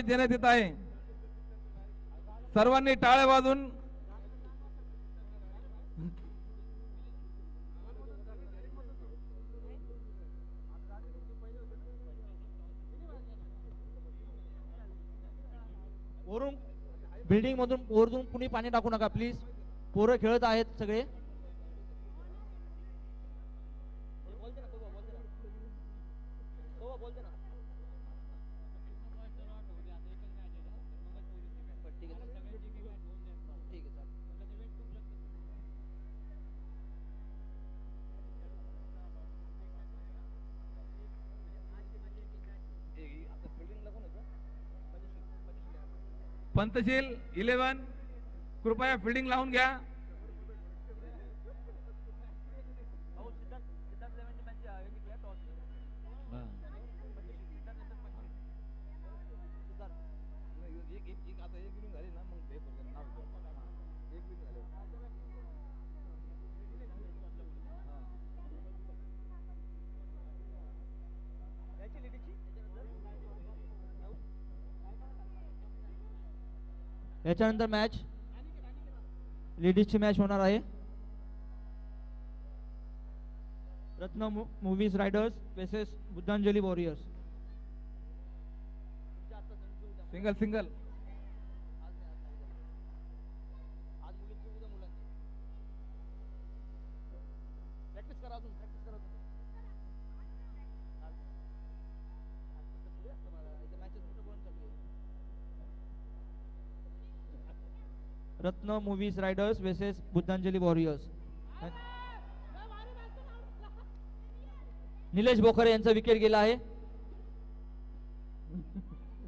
देण्यात येत आहे. सर्वांनी टाळ्या वाजून वरून बिल्डिंग मधून वरून कुणी पाणी टाकू नका प्लीज. पोरं खेळत आहेत सगळे. पंतशील 11 कृपया फिल्डिंग लावून घ्या. याच्यानंतर मॅच लेडीजची मॅच होणार आहे. Ratna movies riders versus Buddhanjali warriors. Single single Ratna movies riders versus Buddhanjali warriors. Nilesh Bokhare यांचा विकेट गेला आहे.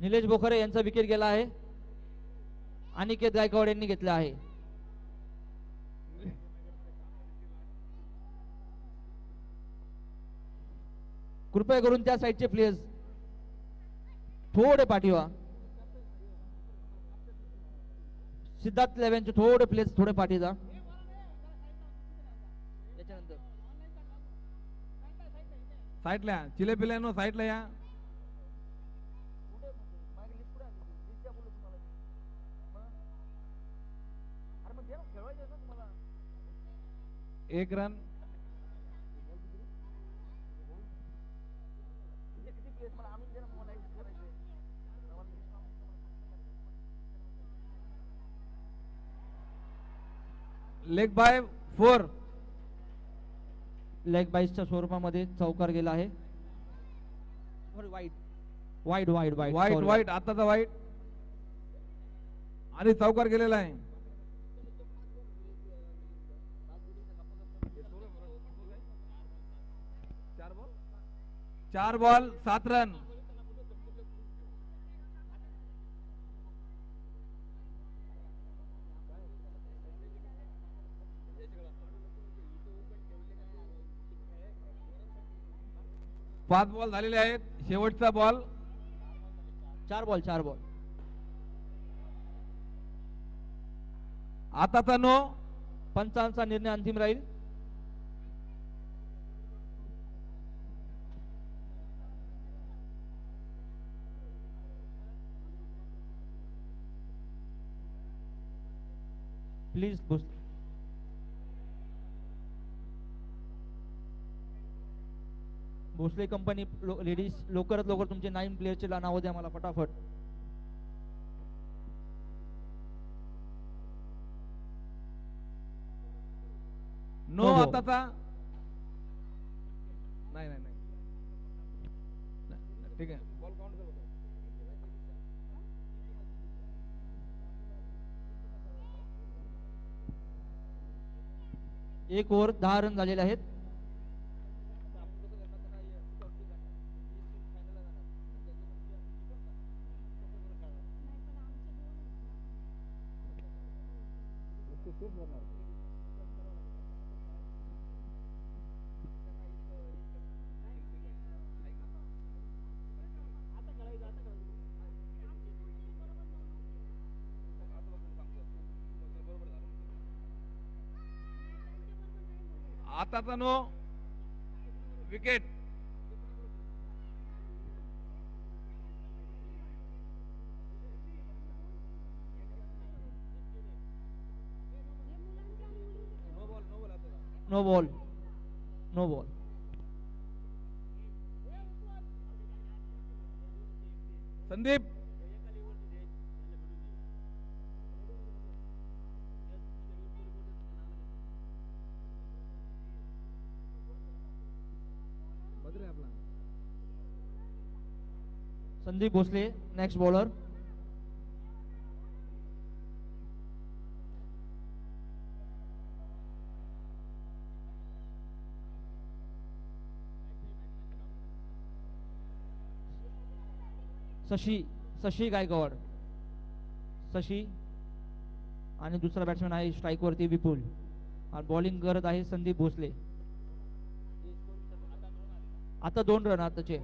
निलेश बोखरे यांचा विकेट गेला आहे. अनिकेत गायकवाड यांनी घेतला आहे. कृपया करून त्या साईडचे प्लेयर्स थोडे पाठी व्हा. सिद्धार्थ लेव्यांचे थोडे प्लेयर्स थोडे पाठी जा. याच्यानंतर साईडला चिले पिल्यानो साईडला या. एक रन. Leg bye 4. लेग बाईसच्या स्वरूपामध्ये चौकार गेला आहे. वाईट वाईट वाईट वाईट वाईट वाईट आताचा वाईट आणि चौकार गेलेला आहे. चार बॉल 7 रन. पाच बॉल झालेले आहेत. शेवटचा बॉल. 4 ball 4 ball. आताचा नो. पंचांचा निर्णय अंतिम राहील. प्लीज भोसले कंपनी लेडीज लवकरात लवकर तुमचे 9 प्लेयरचे नाव द्या मला फटाफट. नो आताचा. नाही नाही नाही ठीक आहे. बॉल काउंट कर. एक ओव्हर 10 रन झालेले आहेत. आताचा no. Wicket. No ball. No ball. Sandeep Sandeep Bhosale next bowler. Shashi Gaikwad. Shashi आणि दुसरा बॅट्समॅन आहे स्ट्राईक वरती विपुल आणि बॉलिंग करत आहे संदीप भोसले. आता 2 रन आताचे.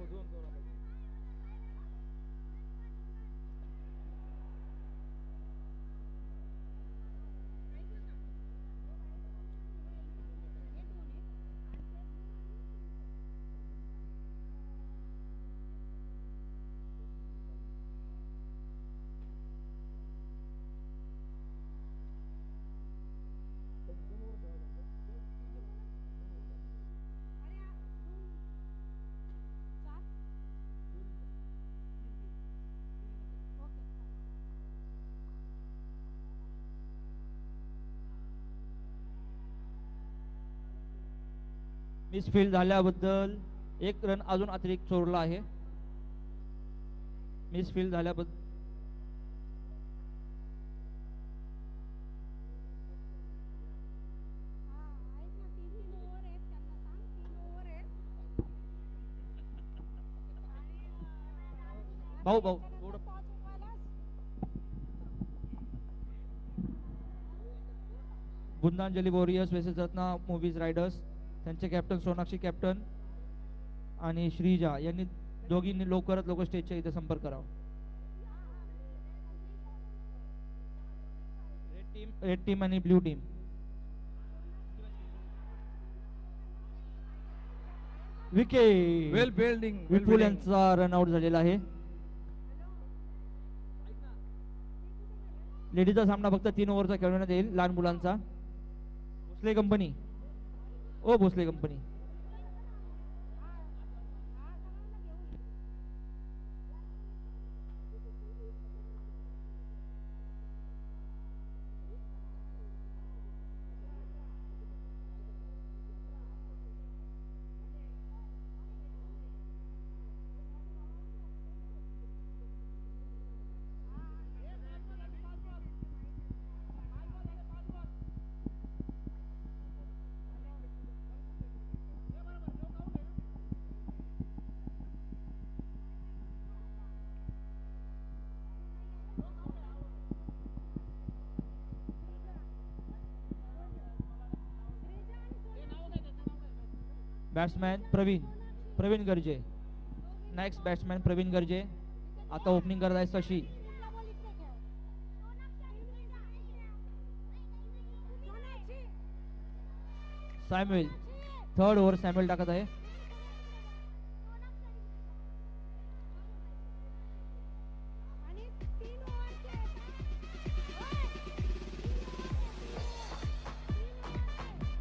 मिसफील्ड झाल्याबद्दल 1 रन अजून अतिरिक्त सोडला आहे. मिसफील्ड झाल्याबद्दल भाऊ थोडं बुंदांजली वॉरियर्स वेसेस रत्ना मूवीज रायडर्स त्यांचे कॅप्टन सोनाक्षी कॅप्टन आणि श्रीजा यांनी दोघींनी लवकरात लवकर स्टेजच्या इथे संपर्क करावा. रेड टीम आणि ब्ल्यू टीम. विकेट. वेल फिल्डिंग. विपुल यांचा रनआउट झालेला आहे. लेडीजचा सामना फक्त 3 ओव्हरचा खेळवण्यात येईल लहान मुलांचा. Bhosale company. Bhosale company. Batsman Pravin Garje. Next batsman Pravin Garje. आता ओपनिंग करत आहे Shashi. Samuel. 3rd over Samuel टाकत आहे.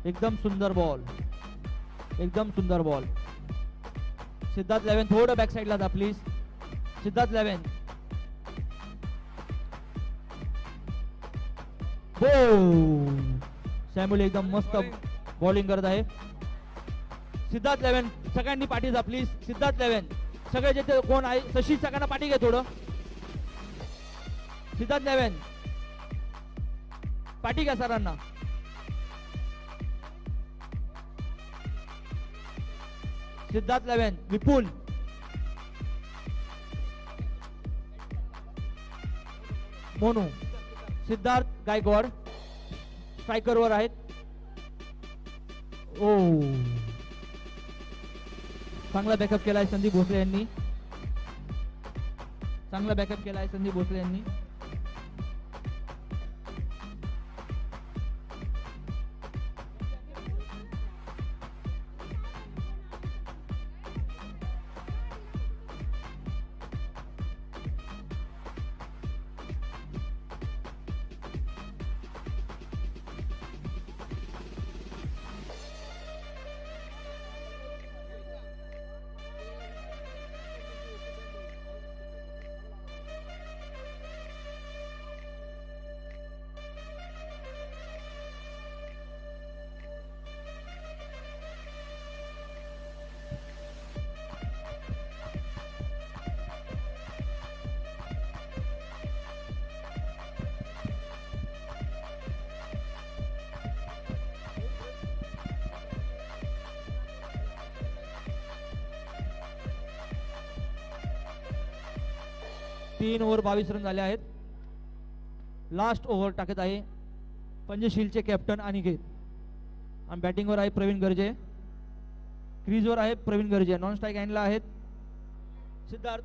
एकदम सुंदर बॉल. एकदम सुंदर बॉल. सिद्धार्थ लेवन थोडं बॅक साईडला जा प्लीज. सिद्धार्थ लेवन. सॅम्युएल एकदम मस्त बॉलिंग करत आहे. सिद्धार्थ लेवन सगळ्यांनी पाठी जा प्लीज. सिद्धार्थ लेवन सगळे जिथे कोण आहे शशी सगळ्यांना पाठी घ्या थोडं. सिद्धार्थ लेवन पाठी घ्या सरांना. सिद्धार्थ लेवन. विपुल. मोनू. सिद्धार्थ गायकवाड स्ट्रायकर वर आहेत. चांगला बॅकअप केलाय संदीप भोसले यांनी. चांगला बॅकअप केलाय संदीप भोसले यांनी. 3 ओव्हर 22 रन झाले आहेत. लास्ट ओव्हर टाकत आहे पंचशीलचे कॅप्टन अनिकेत. आणि बॅटिंगवर आहे प्रवीण गर्जे. क्रीजवर आहे प्रवीण गर्जे. नॉन स्ट्राईक हँडला आहेत सिद्धार्थ.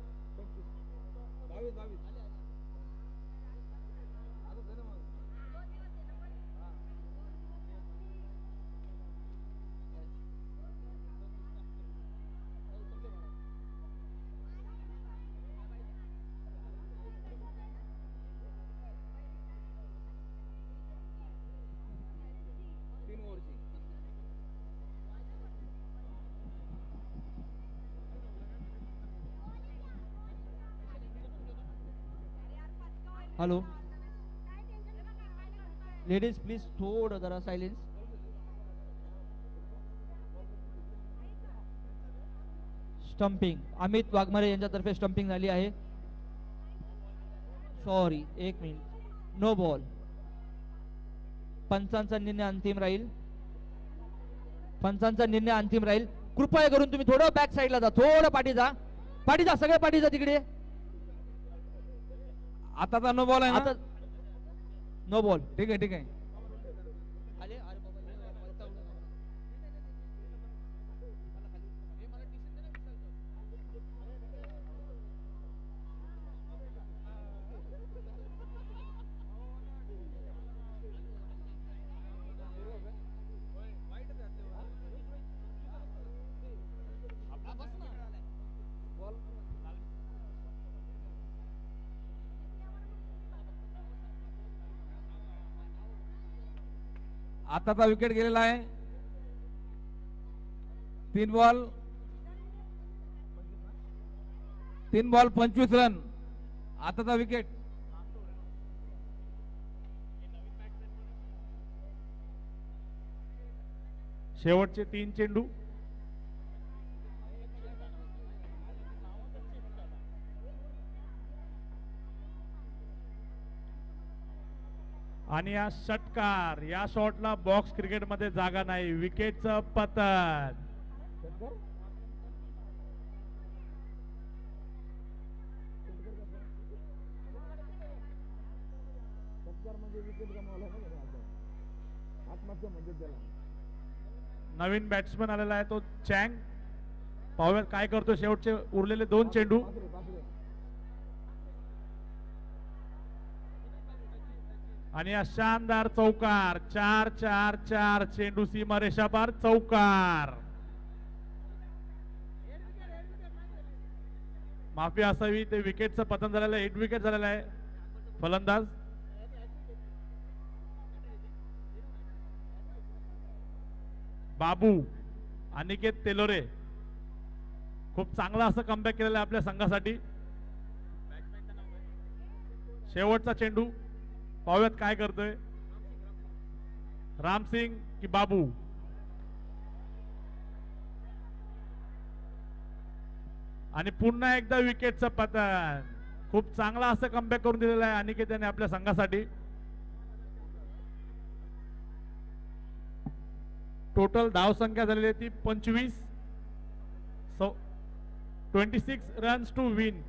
हॅलो लेडीज प्लीज थोडं जरा सायलेन्स. स्टंपिंग अमित वाघमारे यांच्यातर्फे स्टंपिंग झाली आहे. Sorry 1 minute. No ball. पंचांचा निर्णय अंतिम राहील. पंचांचा निर्णय अंतिम राहील. कृपया करून तुम्ही थोडं बॅक साईडला जा. थोडं पाठी जा. पाठी जा. सगळे पाठी जा तिकडे. आता नो बॉल आहे ना. आता नो बॉल. ठीक आहे ठीक आहे. आताचा विकेट गेलेला आहे. 3 बॉल 25 रन. आताचा विकेट. शेवटचे 3 चेंडू. आणि या षटकार या शॉटला बॉक्स क्रिकेटमध्ये जागा नाही. विकेटचं पतन. नवीन बॅट्समन आलेला आहे तो चँग. पाहूयात काय करतो शेवटचे उरलेले 2 चेंडू. आणि या शानदार चौकार. 4-4-4 चेंडू सीमारेषा पार चौकार. माफी असावी ते विकेटचं पतन झालेलं आहे. 8 विकेट झालेला आहे. फलंदाज बाबू अनिकेत तेलोरे खूप चांगला असं कमबॅक केलेलं आहे आपल्या संघासाठी. शेवटचा चेंडू पाहूयात काय करतोय रामसिंग की बाबू. आणि पुन्हा एकदा विकेटचं पतन. खूप चांगला असं कमबॅक करून दिलेलं आहे अनिकेत याने आपल्या संघासाठी. टोटल धाव संख्या झालेली आहे ती 25. 26 runs to win.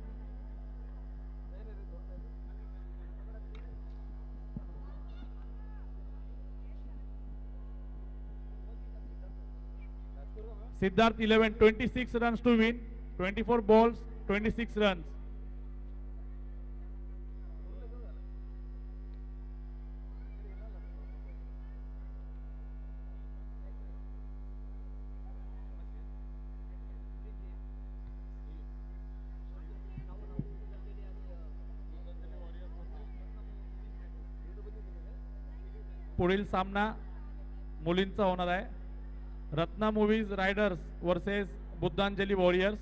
Siddharth 11 26 runs to win. 24 balls 26 runs. पुढील सामना मुलींचा होणार आहे. Ratna movies riders versus Buddhanjali warriors.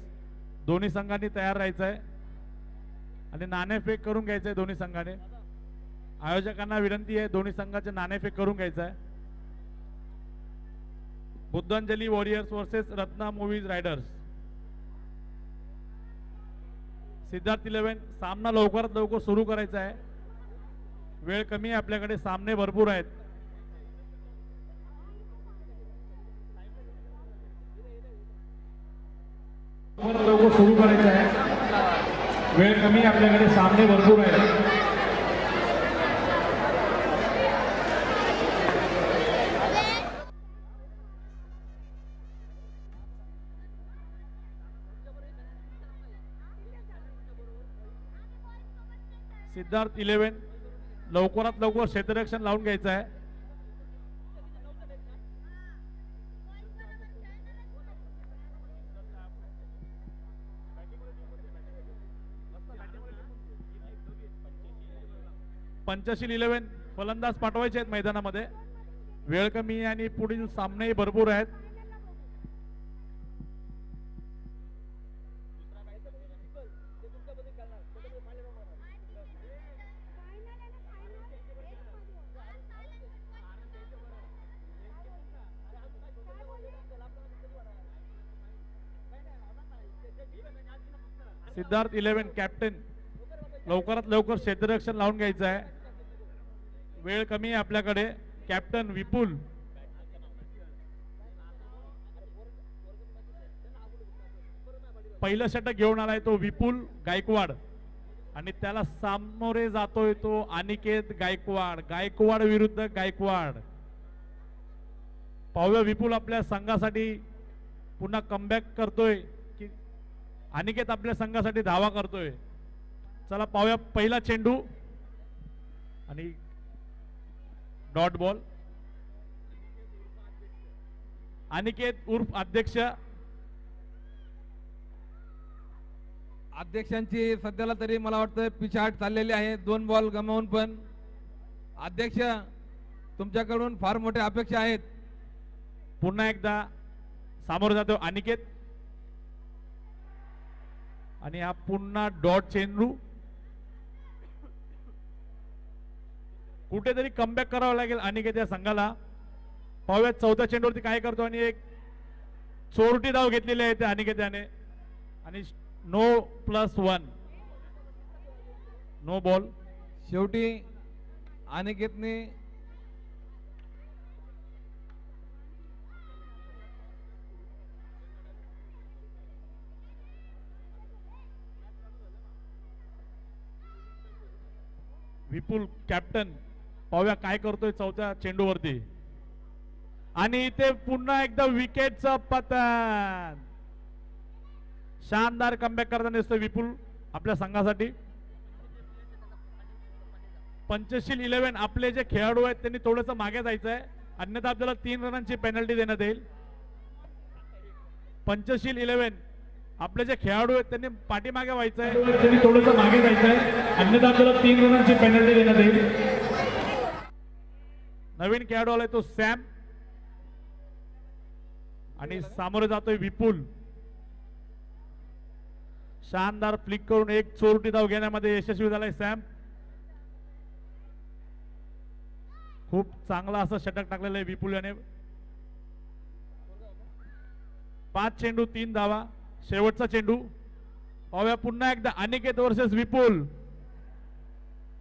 दोन्ही संघांनी तयार राहायचं आहे आणि नाणेफेक करून घ्यायचं आहे दोन्ही संघाने. आयोजकांना विनंती आहे दोन्ही संघाचे नाणेफेक करून घ्यायचं आहे. Buddhanjali warriors versus Ratna movies riders. Siddharth 11 सामना लवकरात लवकर सुरू करायचा आहे. वेळ कमी आहे आपल्याकडे. सामने भरपूर आहेत. लवकर सुरू करायचं आहे. वेळ कमी आपल्याकडे सामने भरपूर आहेत. सिद्धार्थ 11 लवकरात लवकर क्षेत्ररक्षण लावून घ्यायचं आहे. पंचशील 11 फलंदाज पाठवायचे आहेत मैदानामध्ये. वेळ कमी आहे आणि पुढील सामनेही भरपूर आहेत. सिद्धार्थ 11 कॅप्टन लवकरात लवकर क्षेत्ररक्षण लावून घ्यायचं आहे. वेळ कमी आहे आपल्याकडे. कॅप्टन विपुल पहिलं षटक घेऊन आलाय तो विपुल गायकवाड आणि त्याला सामोरे जातोय तो अनिकेत गायकवाड. गायकवाड विरुद्ध गायकवाड. पाहूया विपुल आपल्या संघासाठी पुन्हा कमबॅक करतोय की अनिकेत आपल्या संघासाठी धावा करतोय. चला पाहूया. पहिला चेंडू आणि डॉट बॉल. अनिकेत उर्फ अध्यक्ष. अध्यक्षांची सध्याला तरी मला वाटतं पिछाट चाललेली आहे 2 बॉल गमावून. पण अध्यक्ष तुमच्याकडून फार मोठ्या अपेक्षा आहेत. पुन्हा एकदा सामोरं जातो अनिकेत आणि हा पुन्हा डॉट चेंडू. कुठेतरी कमबॅक करावं लागेल अनिकेत या संघाला. पाहूया चौथ्या चेंडूवरती काय करतो आणि एक चोरटी धाव घेतलेली आहे त्या अनिकेताने आणि No+1 नो बॉल. शेवटी अनिकेतने विपुल कॅप्टन पाहूया काय करतोय चौथ्या चेंडूवरती आणि इथे पुन्हा एकदा विकेटचं पतन. शानदार कमबॅक करताना दिसतोय विपुल आपल्या संघासाठी. पंचशील 11 आपले जे खेळाडू आहेत त्यांनी थोडंसं मागे जायचं आहे अन्यथा आपल्याला 3 रनांची पेनल्टी देण्यात येईल. पंचशील 11 आपले जे खेळाडू आहेत त्यांनी पाठीमागे व्हायचंय. त्यांनी थोडंसं मागे जायचंय अन्यथा आपल्याला 3 रनांची पेनल्टी देण्यात येईल. नवीन खेळाडू आलाय तो सॅम आणि सामोरे जातोय विपुल. शानदार फ्लिक करून एक चोरटी धाव घेण्यामध्ये यशस्वी झालाय सॅम. खूप चांगला असं षटक टाकलेलं आहे विपुल याने. 5 चेंडू 3 धावा. शेवटचा चेंडू पाहूया पुन्हा एकदा अनिकेत वर्सेस विपुल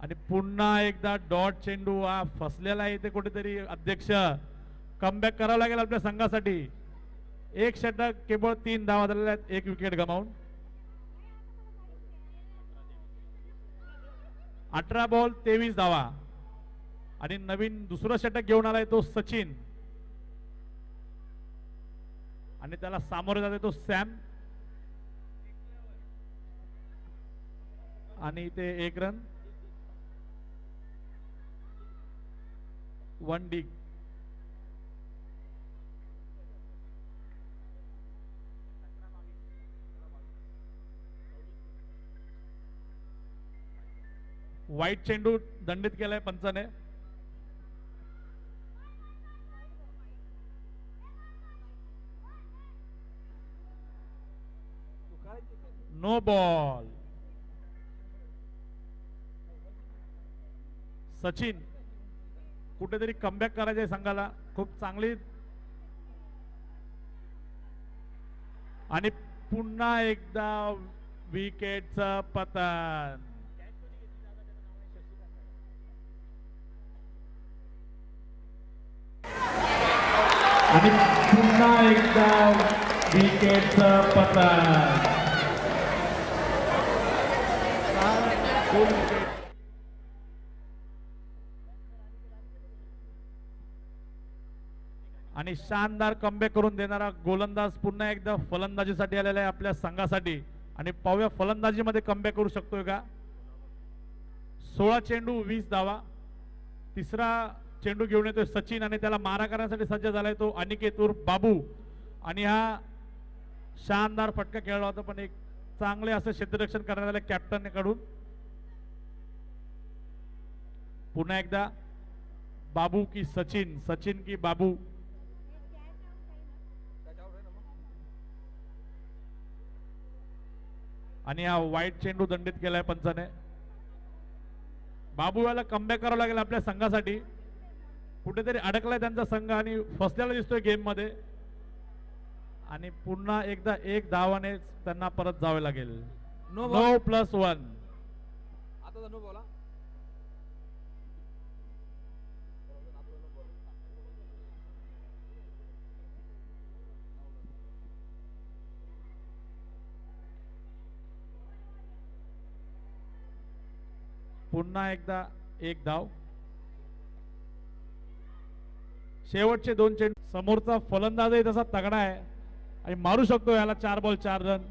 आणि पुन्हा एकदा डॉट चेंडू. हा फसलेला आहे इथे कुठेतरी अध्यक्ष. कमबॅक करावं लागेल आपल्या संघासाठी. एक षटक केवळ 3 धावा झालेल्या आहेत. 1 विकेट गमावून. 18 बॉल 23 धावा आणि नवीन दुसरं षटक घेऊन आलाय तो सचिन आणि त्याला सामोरे जाते तो सॅम आणि इथे 1 रन 1 डिग. वाईट चेंडू दंडित केलाय पंचाने. No ball. सचिन कुठेतरी कमबॅक करायचे संघाला. खूप चांगली आणि पुन्हा एकदा विकेटचं पतन. आणि पुन्हा एकदा विकेटचं पतन. फुल विकेट. आणि शानदार कमबॅक करून देणारा गोलंदाज पुन्हा एकदा फलंदाजीसाठी आलेला आहे आपल्या संघासाठी. आणि पाहूया फलंदाजीमध्ये कमबॅक करू शकतोय का. 16 चेंडू 20 धावा. तिसरा चेंडू घेऊन येतोय सचिन आणि त्याला मारा करण्यासाठी सज्ज झालाय तो अनिकेत उर्फ बाबू. आणि हा शानदार फटका खेळला होता, पण एक चांगले असं क्षेत्ररक्षण करण्यात आलं कॅप्टन कडून. पुन्हा एकदा बाबू की सचिन, सचिन की बाबू. आणि हा वाईट चेंडू दंडित केलाय पंचाने. बाबू याला कमबॅक करावं लागेल आपल्या संघासाठी. कुठेतरी अडकलाय त्यांचा संघ आणि फसलेला दिसतोय गेम मध्ये. आणि पुन्हा एकदा एक धावाने त्यांना परत जावे लागेल. नो +1. आता नो बोला. पुन्हा एकदा एक धाव. शेवटचे 2 चेंडू. समोरचा फलंदाजही तसा तगडा आहे आणि मारू शकतो याला 4 बॉल 4 रन.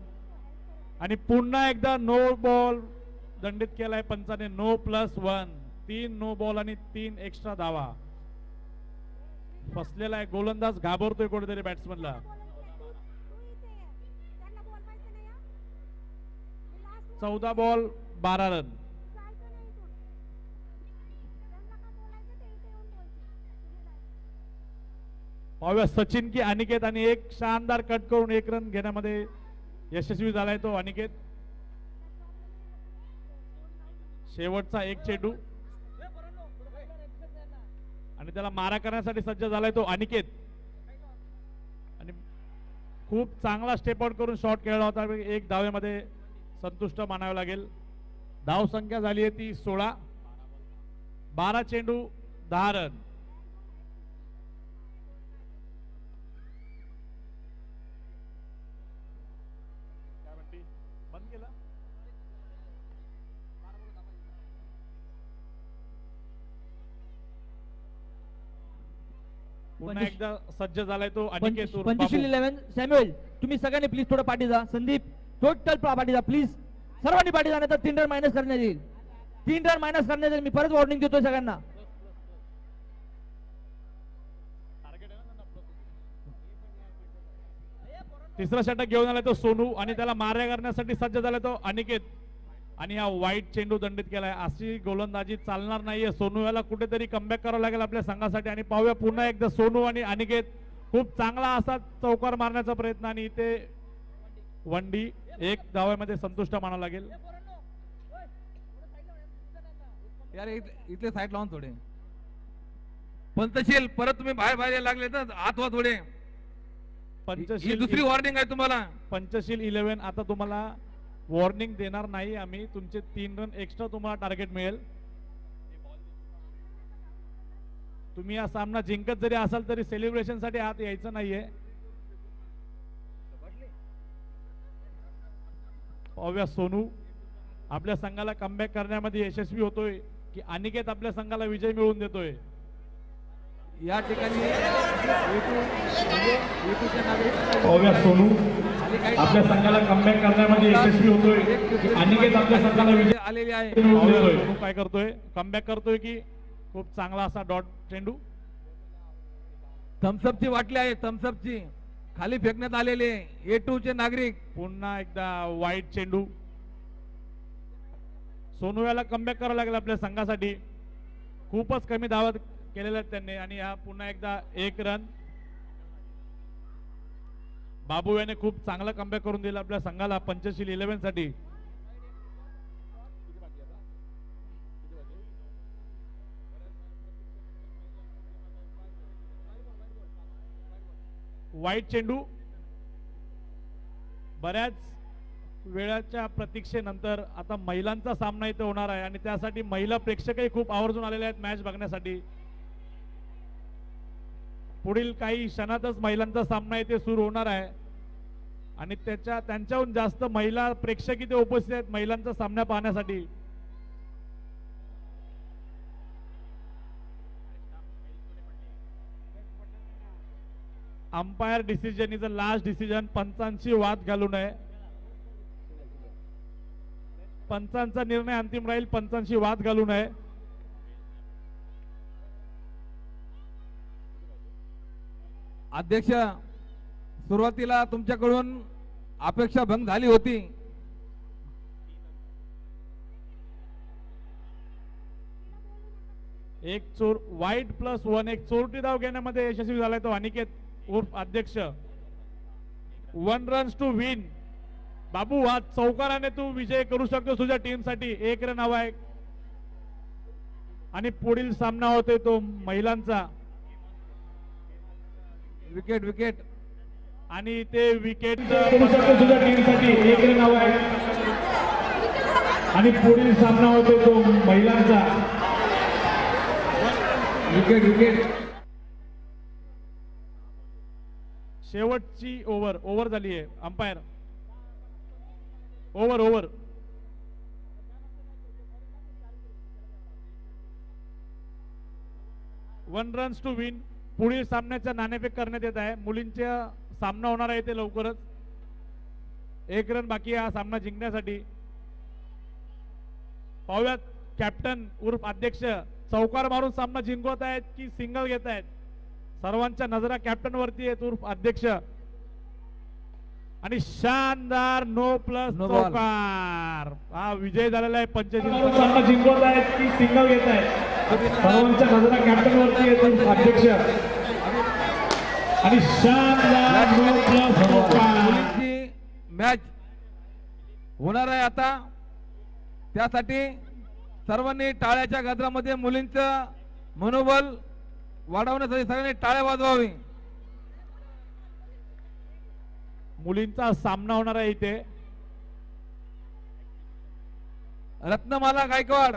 आणि पुन्हा एकदा नो बॉल दंडित केलाय पंचाने. +1. 3 नो बॉल आणि 3 एक्स्ट्रा धावा. फसलेला आहे गोलंदाज, घाबरतोय कुठेतरी बॅट्समनला. 14 बॉल 12 रन. पाहूया सचिन की अनिकेत. आणि एक शानदार कट करून 1 रन घेण्यामध्ये यशस्वी झालाय तो अनिकेत. शेवटचा 1 चेंडू आणि त्याला मारा करण्यासाठी सज्ज झालाय तो अनिकेत. आणि खूप चांगला स्टेप आउट करून शॉट खेळला होता. 1 धावेमध्ये संतुष्ट मानावे लागेल. धाव संख्या झाली आहे ती 16. 12 चेंडू 10 रन. पुन्हा एकदा सज्ज झालाय तो अनिकेत उर्फ बाबू. 25 11 सॅम्युएल, तुम्ही सगळ्यांनी प्लीज थोडं पाठी जा. संदीप टोटल पाठी जा प्लीज. सर्वांनी पाठी जा, नाही तर 3 रन मायनस करण्यात येईल. 3 रन मायनस करण्यात येईल. मी परत वॉर्निंग देतोय सगळ्यांना. तिसरा षटक घेऊन आलाय तो सोनू आणि त्याला मार्या करण्यासाठी सज्ज झालाय तो अनिकेत. आणि हा वाईट चेंडू दंडित केलाय. अशी गोलंदाजी चालणार नाहीये. सोनू याला कुठेतरी कमबॅक करावं लागेल आपल्या संघासाठी. आणि पाहूया पुन्हा एकदा सोनू आणि अनिकेत खूप चांगला असा चौकार मारण्याचा प्रयत्न. आणि इथे वनडी 1 धावामध्ये संतुष्ट मानावं लागेल. यार इथले साईड लावून थोडे. पंतशील परत तुम्ही बाहेर बाहेर यायला लागले तर आत वा थोडे. ही दुसरी वॉर्निंग आहे तुम्हाला. पंचशील 11 आता तुम्हाला वॉर्निंग देणार नाही आम्ही. तुमचे 3 रन एक्स्ट्रा तुम्हाला टार्गेट मिळेल. तुम्ही हा सामना जिंकत जरी असाल तरी सेलिब्रेशन साठी आत यायचं नाहीये. पाहूया सोनू आपल्या संघाला कमबॅक करण्यामध्ये यशस्वी होतोय की अनिकेत आपल्या संघाला विजय मिळवून देतोय. या ठिकाणी पाहूया सोनू आपल्या संघाला कमबॅक करण्यामध्ये यशस्वी होतोय की अनिकेत आपल्या संघाला विजय आलेले आहे. सोनू काय करतोय, कमबॅक करतोय की खूप चांगला असा डॉट चेंडू. थम्सअपची वाटली आहे. थम्सअपची खाली फेकण्यात आलेले A2 चे नागरिक. पुन्हा एकदा वाईट चेंडू. सोनू याला कमबॅक करावं लागेल आपल्या संघासाठी. खूपच कमी धावा केलेल्या आहेत त्यांनी. आणि हा पुन्हा एकदा 1 रन. बाबू याने खूप चांगला कमबॅक करून दिला आपल्या संघाला पंचशील 11 साठी. वाईट चेंडू. बऱ्याच वेळाच्या प्रतीक्षेनंतर आता महिलांचा सामना इथे होणार आहे आणि त्यासाठी महिला प्रेक्षकही खूप आवर्जून आलेले आहेत मॅच बघण्यासाठी. पुढील काही क्षणातच महिलांचा सामना इथे सुरू होणार आहे आणि त्यांच्याहून जास्त महिला प्रेक्षक इथे उपस्थित आहेत महिलांचा सामना पाहण्यासाठी. Umpire decision is a last decision. पंचांशी वाद घालू नये. पंचांचा निर्णय अंतिम राहील. पंचांशी वाद घालू नये. अध्यक्ष, सुरुवातीला तुमच्याकडून अपेक्षा भंग झाली होती. एक चोर वाईट +1 एक चोरटी धाव घेण्यामध्ये यशस्वी झालाय तो अनिकेत उर्फ अध्यक्ष. 1 रन्स टू विन. बाबू हा चौकाराने तू विजय करू शकतो तुझ्या टीमसाठी. 1 रन हवा आहे. आणि पुढील सामना होतोय तो महिलांचा. विकेट विकेट आणि ते विकेट तुझ्या टीमसाठी 1 रन हवा आहे. आणि पुढील सामना होतोय तो महिलांचा. Wicket wicket. शेवटची ओव्हर झाली आहे. Umpire over 1 runs to win. पुढील सामन्याचा नाणेफेक करण्यात येत आहे. मुलींचा सामना होणार आहे ते लवकरच. 1 रन बाकी हा सामना जिंकण्यासाठी. पाहूयात कॅप्टन उर्फ अध्यक्ष चौकार मारून सामना जिंकवत आहेत की सिंगल घेत आहेत. सर्वांच्या नजरा कॅप्टन वरती आहेत उर्फ अध्यक्ष. आणि शानदार नो प्लस चौकार. हा विजय झालेला आहे. 85 सामना जिंकवत आहेत की सिंगल घेत आहेत. सर्वांच्या नजरा कॅप्टन वरती आहेत उर्फ अध्यक्ष. आणि शानदार नो प्लस चौकार. मुलींची मॅच होणार आहे आता. त्यासाठी सर्वांनी टाळ्याच्या गजरामध्ये मुलींचं मनोबल वाढवण्यासाठी सगळ्यांनी टाळ्या वाजवावी. मुलींचा सामना होणार आहे इथे. रत्नमाला गायकवाड